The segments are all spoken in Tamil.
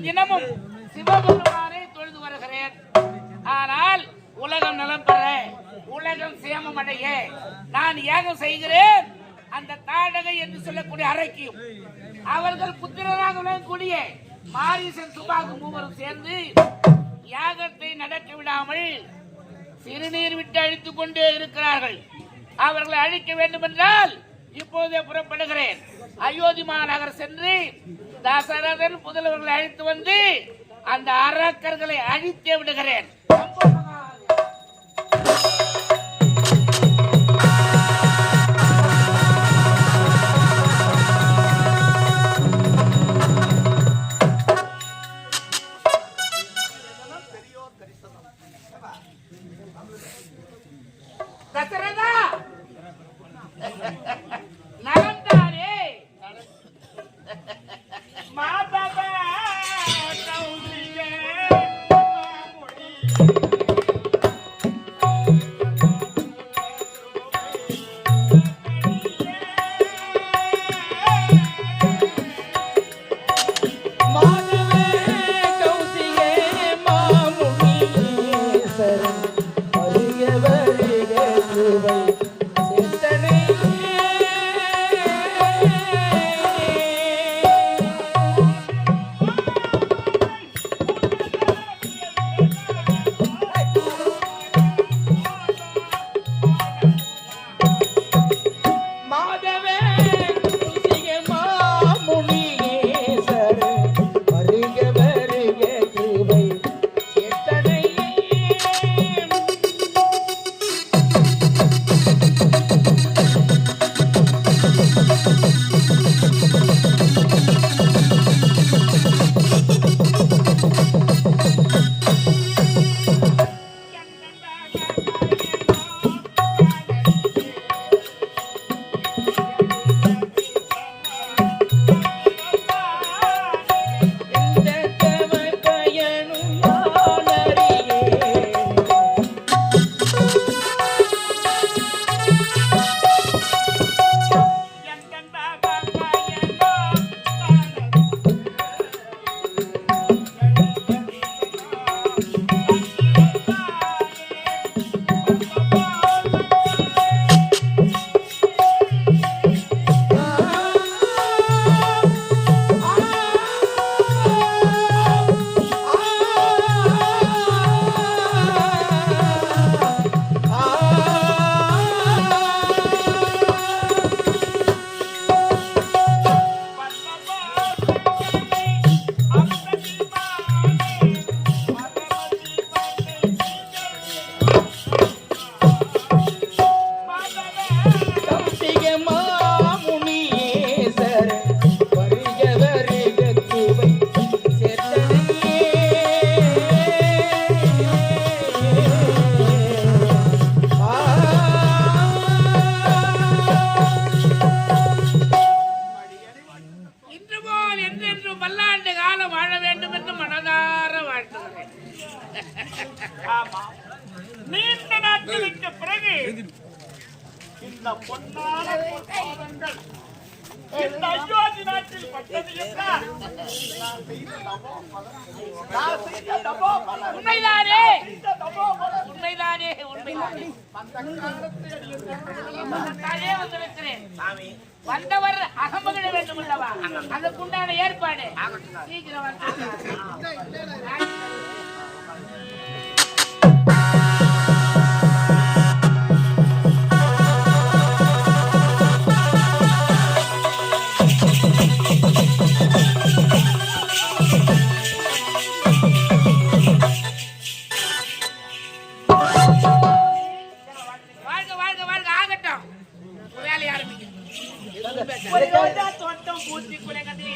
தினமும் சிவபெருமானை தொழுது வருகிறேன். ஆனால் உலகம் நலம் பெற, உலகம் சேமம் அடைய நான் யாகம் செய்கிறேன். அந்த தாடகை என்று சொல்லக்கூடிய அறைக்கும் அவர்கள் புத்திரராக விளங்கக்கூடிய மாரீசன் சுபாகு மூவரும் சேர்ந்து யாகத்தை நடக்க விடாமல் சிறுநீர் விட்டு அழித்துக் கொண்டே இருக்கிறார்கள். அவர்களை அழிக்க வேண்டும் என்றால் இப்போதே புறப்படுகிறேன். அயோத்தி மாநகர் சென்று தசரதன் புதல்வர்களை அழைத்து வந்து அந்த அரக்கர்களை அழித்தே விடுகிறேன். தசரதா நலந்தாரே மாதவ நீண்ட நாட்களுக்கு பிறகு இந்த பொன்னான பொற்பாதங்கள் இந்த அயோத்தி நாட்டில் பட்டது என்றால் உண்மைதானே? வந்திருக்கிறேன். வந்தவர் அகமகிழ வேண்டும் அல்லவா? அதற்குண்டான ஏற்பாடு சீக்கிரம் வந்து தோட்டம் பூச்சி குலைகதி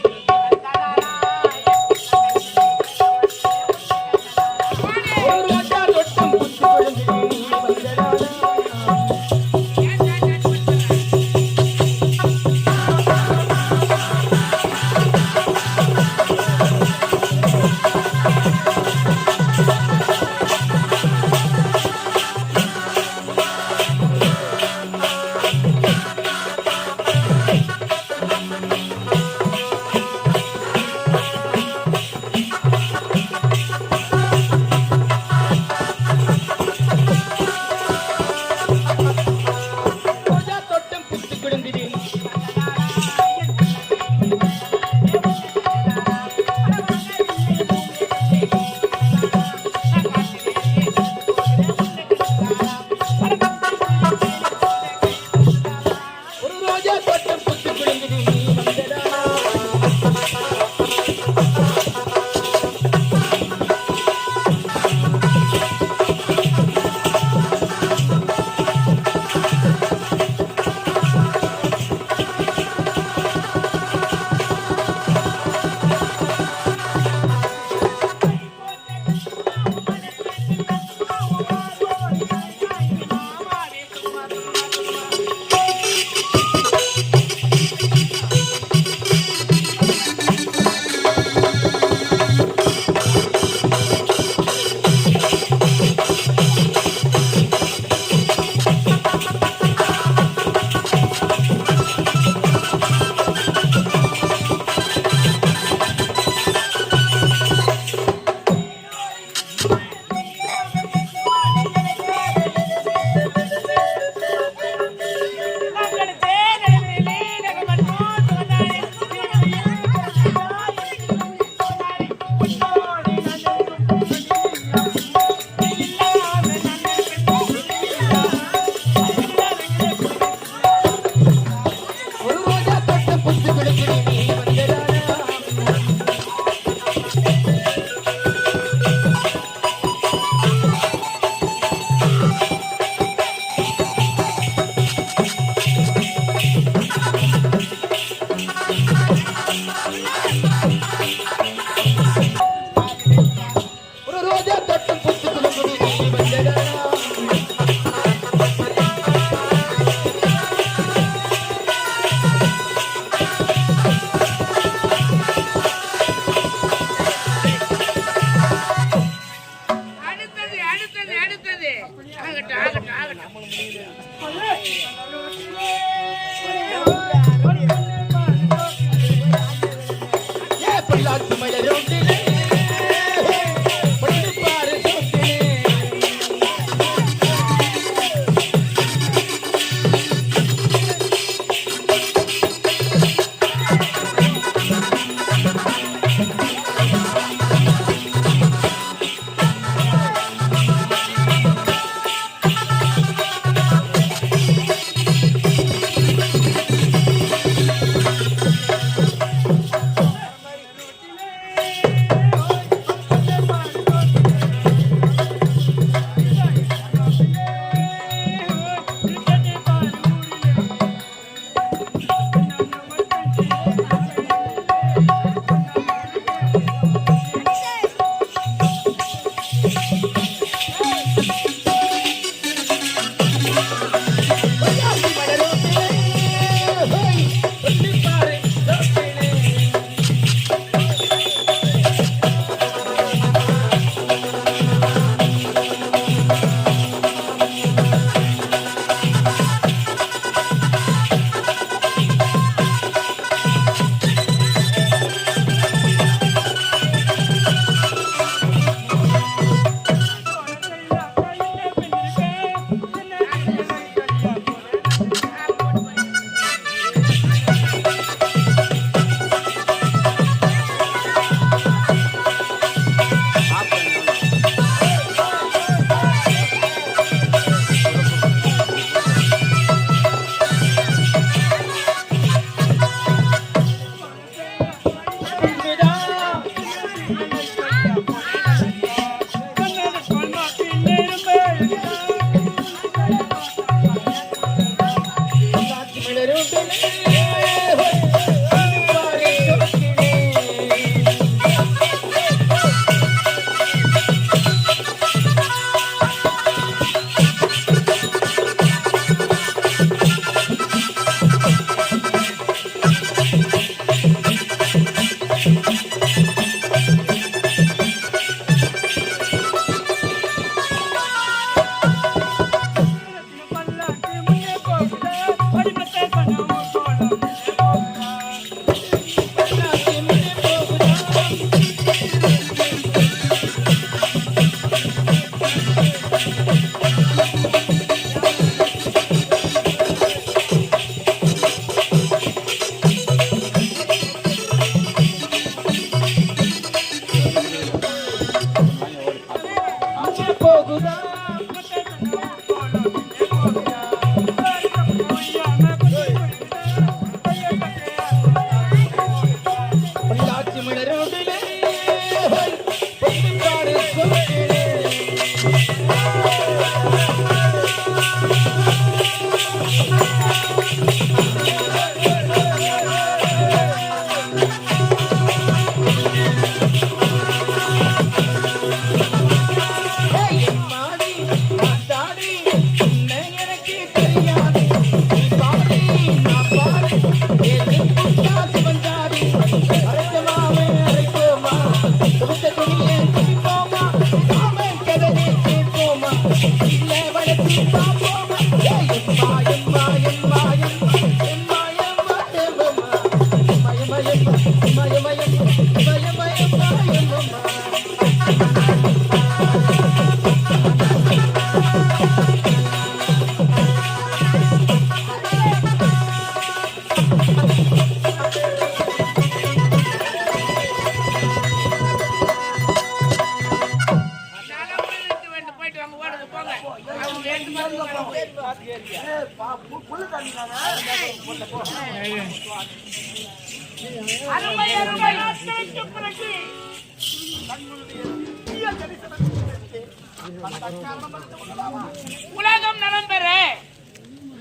உலகம் நலம் பெற,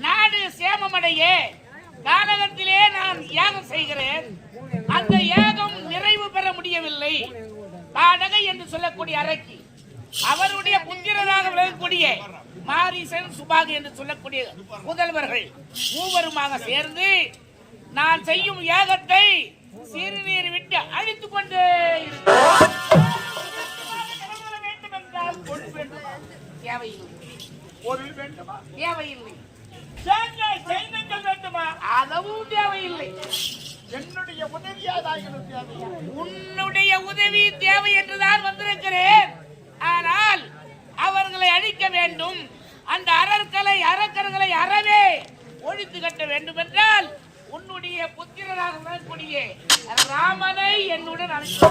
நாடு சேமமடைய கானகத்திலே நான் யாகம் செய்கிறேன். அந்த யாகம் நிறைவு பெற முடியவில்லை. தாடகை என்று சொல்லக்கூடிய அரக்கி, அவருடைய புத்திரராக விளங்கக்கூடிய மாரிசன், சுபாகு என்று சொல்லக்கூடிய புதல்வர்கள் மூவருமாக சேர்ந்து நான் செய்யும் யாகத்தை சிறுநீர் விட்டு அழித்துக் கொண்டே தேவையில்லை. அதுவும் தேவையில்லை. என்னுடைய உதவியாதாகிறது உன்னுடைய உதவி தேவை என்றுதான் வந்திருக்கிறேன். ஆனால் அவர்களை அழிக்க வேண்டும். அந்த அரக்கர்களை அறவே ஒழித்து கட்ட வேண்டும் என்றால் உன்னுடைய புத்திரராக வரக்கூடிய ராமனை என்னுடன் அழைத்து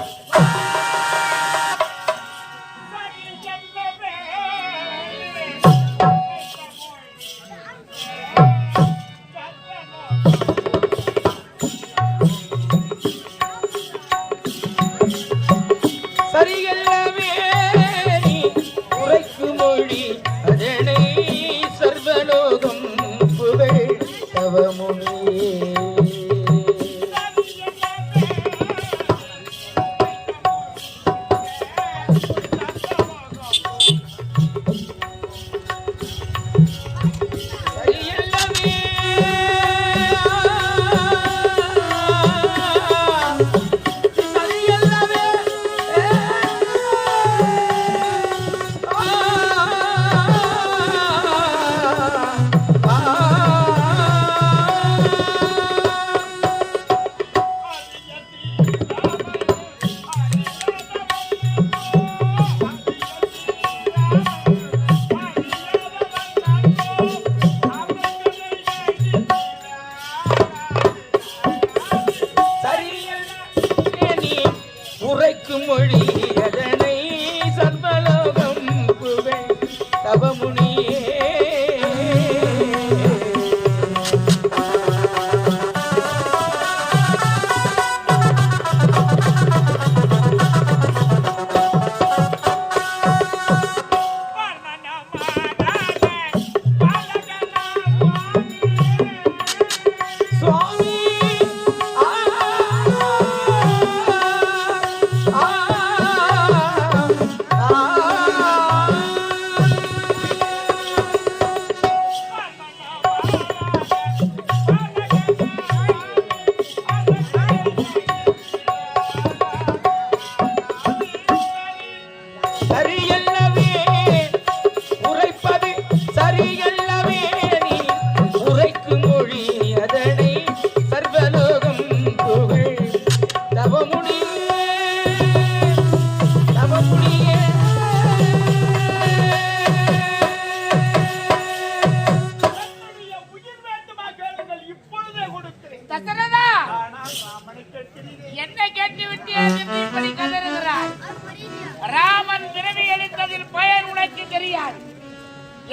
எனக்கு தெரியாது.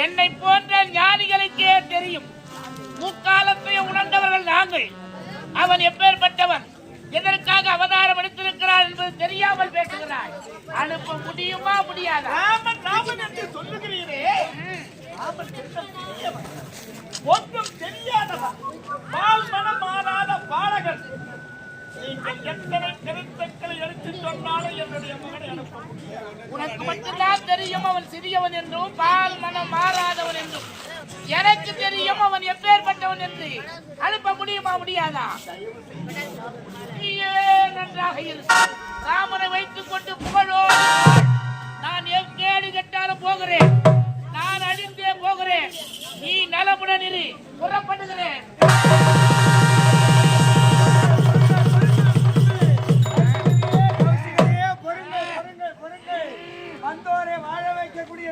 என்னை போன்ற ஞானிகளுக்கே தெரியும். முக்காலத்தை உணர்ந்தவர்கள் நாங்கள். அவன் எப்பேற்பட்டவன், எதற்காக அவதாரம் எடுத்திருக்கிறார் என்பது தெரியாமல் பேசுகிறாய். அனுப்ப முடியுமா முடியாதா? ராமன் ராமன் என்று சொல்லுகிறீரே, ராமன் பெரியவன், ஒன்றும் தெரியாதவன், பால் மனம் மாறாத பாலகன். நீங்கள் எத்தனை கருத்துக்களை எடுத்து சொன்னாலும் என்னுடைய மகனை அனுப்ப முடியாது. உனக்கு மட்டும்தான் தெரியும் அவன் சிறியவன் என்றும் பால் மனம் மாறாதவன் என்றும். எனக்கு தெரியும் அவன் எப்பேற்பட்டவன் என்று. அனுப்ப முடியுமா முடியாதா? நீயே நன்றாக இரு. ராமனை வைத்துக் கொண்டு புகழோடு நான் எங்கேடு கெட்டாலும் போகிறேன். நான் அழிந்தே போகிறேன். நீ நலமுடன் இரு. புறப்படுகிறேன்.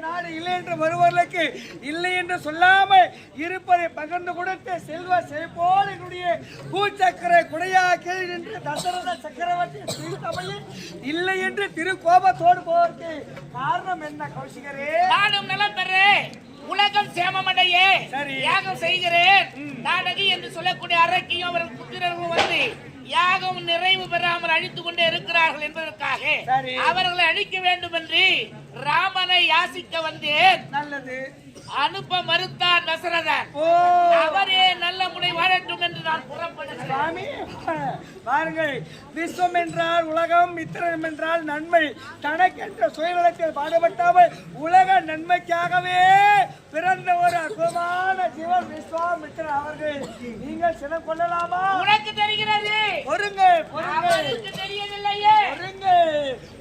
நாடு இல்லை என்று வருவர்களுக்கு இல்லை என்று சொல்லாமல் இருப்பதை பகிர்ந்து கொடுத்த செல்வ செழிப்போடு என்னுடைய பூச்சக்கரை குடையாக்கி நின்று தசரத சக்கரவர்த்தி சீதாமையில் இல்லை என்று திருக்கோபத்தோடு போவதற்கு காரணம் என்ன கௌசிகரே? நானும் நலம் பெறேன், உலகம் சேமமடைய யாகம் செய்கிறேன். நாடகி என்று சொல்லக்கூடிய அரக்கியும் அவர்கள் புத்திரர்களும் வந்து யாகம் நிறைவு பெறாமல் அழித்துக் கொண்டே இருக்கிறார்கள் என்பதற்காக அவர்களை அழிக்க வேண்டும் என்று ராமனை யாசிக்க வந்தேன். நல்லது. அனுப்ப மறுத்தார் தசரதன். அவரே நல்ல முறை வாழட்டும் என்று நான் புறப்படுகிறேன். பாருங்கள், விஸ்வம் என்றால் உலகம், மித்திரம் என்றால் நன்மை. தனக்கென்ற சுயநலத்தில் பாடுபட்டாமல் உலக நன்மைக்காகவே பிறந்த ஒரு அற்புதமான ஜீவன் விஸ்வாமித்திரன் அவர்கள். நீங்கள் சினம் கொள்ளலாமா? உனக்கு தெரிகிறது. தெரியவில்லையே.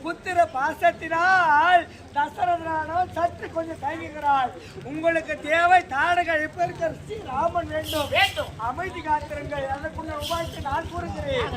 புத்திர பாசத்தினால் தசரதனானவன் சற்று கொஞ்சம் தயங்குகிறாள். உங்களுக்கு தேவை தாடக இப்ப ராமன் வேண்டும். அமைதி காத்திருங்கள். அதற்குள்ள உபாயத்தை நான் கூறுகிறேன்.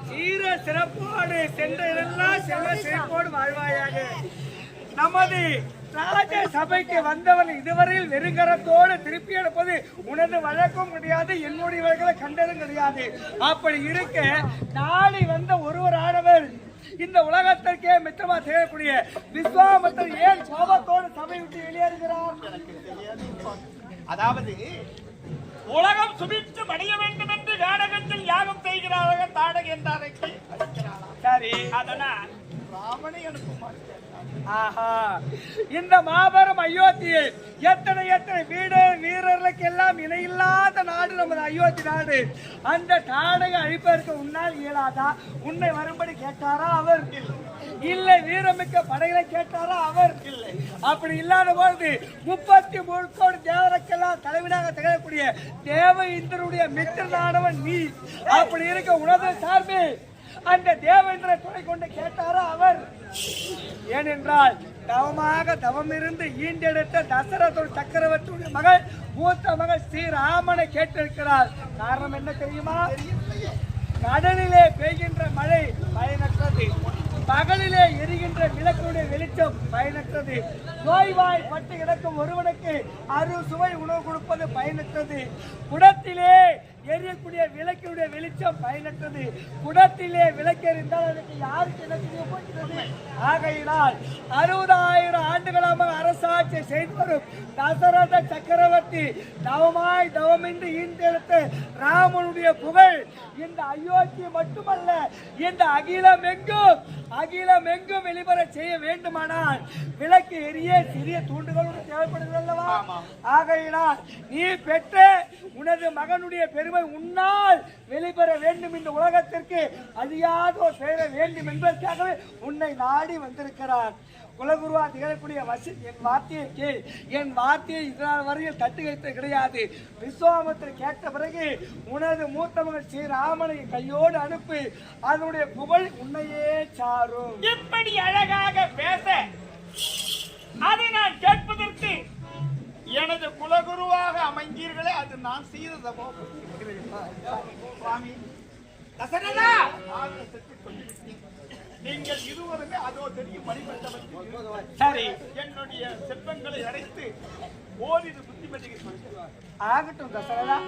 சீர சிறப்போடு சென்ற இடமெல்லாம் செல்வ சிறப்போடு வாழ்வாயாக. நமது ராஜ சபைக்கு வந்தவன் இதுவரையில் வெறுங்கரத்தோடு திருப்பி எடுப்பது உனது வழக்கம் கிடையாது, என்னுடைய வழக்கங்களை கண்டதும் கிடையாது. அப்படி இருக்க நாளை வந்த ஒருவர் ஆனவர் இந்த உலகத்திற்கே மித்தமா செய்யக்கூடிய விஸ்வாமித்திரர் ஏன் கோபத்தோடு சபை விட்டு வெளியேறுகிறார்? அதாவது உலகம் சுபித்து அடைய வேண்டும் என்று நாடகத்தில் யாகம் செய்கிறார்கள். தாடக என்றாரைக்கு சரி, அதனால் ராமனை அனுப்புமாறு. ஆஹா, இந்த மாபெரும் அயோத்தியை எத்தனை எத்தனை வீரர்களுக்கு எல்லாம் இணையில்லாத நாடு நமது அயோத்தி நாடு. அந்த தாடக அழிப்பதற்கு உன்னால் இயலாதா? உன்னை வரும்படி கேட்டாரா அவர்? இல்லை. வீரமிக்க படைகளை கேட்டாரா அவர்? இல்லை. அப்படி இல்லாத பொழுது 33 கோடி தேவருக்கெல்லாம் தலைவனாக திகழக்கூடிய தேவ இந்திரனுடைய மித்திரனானவன் நீ. அப்படி இருக்க உனது சார்பில் அந்த தேவேந்திர துணை கொண்டு கேட்டாரா அவர்? ஏனென்றால் தவம் இருந்து ஈண்டெடுத்த தசரத சக்கரவர்த்தியுடைய மகள் மூத்த மகள் ஸ்ரீராமனை கேட்டிருக்கிறார். காரணம் என்ன தெரியுமா? கடலிலே பெய்கின்ற மழை பயனற்றது, பகலிலே எரிகின்ற விளக்குடைய வெளிச்சம் பயனற்றது, நோய்வாய் பட்டு கிடக்கும் ஒருவனுக்கு அறுசுவை உணவு கொடுப்பது பயனற்றது, குடத்திலே எரியக்கூடிய விளக்கினுடைய வெளிச்சம் பயனற்றது, குடத்திலே விளக்கெறிந்தால் அதுக்கு யாருக்கு என்ன போகிறது? ஆகையினால் 60,000 ஆண்டுகளாக அரசாட்சி செய்து வரும் தசரத சக்கரவர்த்தி தவமின்றி ஈண்டெடுத்த ராமனுடைய புகழ் இந்த அயோத்தி மட்டுமல்ல, இந்த அகிலம் எங்கும் வெளிவர செய்ய வேண்டுமானால் விளக்கு எரிய சிறிய தூண்டுகளோடு தேவைப்படுகிறது அல்லவா? ஆகையினால் நீ பெற்ற உனது மகனுடைய பெருமை உன்னால் வெளிப்பெற வேண்டும், இந்த உலகத்திற்கு அழியாத ஒரு பெயர வேண்டும் என்பதற்காகவே உன்னை நாடி வந்திருக்கிறார். குலகுருவா திகழக்கூடிய என் வார்த்தையை கேள். என் வார்த்தையை இதனால் வரையில் தட்டு வைத்து கிடையாது. விஸ்வாமித்திரர் கேட்ட பிறகு உனது மூத்த மகன் ஸ்ரீராமனை கையோடு அனுப்பி அதனுடைய புகழ் உன்னையே சாரும். இப்படி அழகாக பேச அதை நான் கேட்பதற்கு எனது குலகுருவாக அமைந்தீர்களே, அது நான் செய்த தபம். சுவாமி தசரதா, நீங்கள் இருவருமே அதோ தெரியும் மணிமண்டபத்தில் சரி என்னுடைய செல்வங்களை அடைத்து ஓரிரு புத்திமதிகள் சொல்கிறார். ஆகட்டும் தசரதா.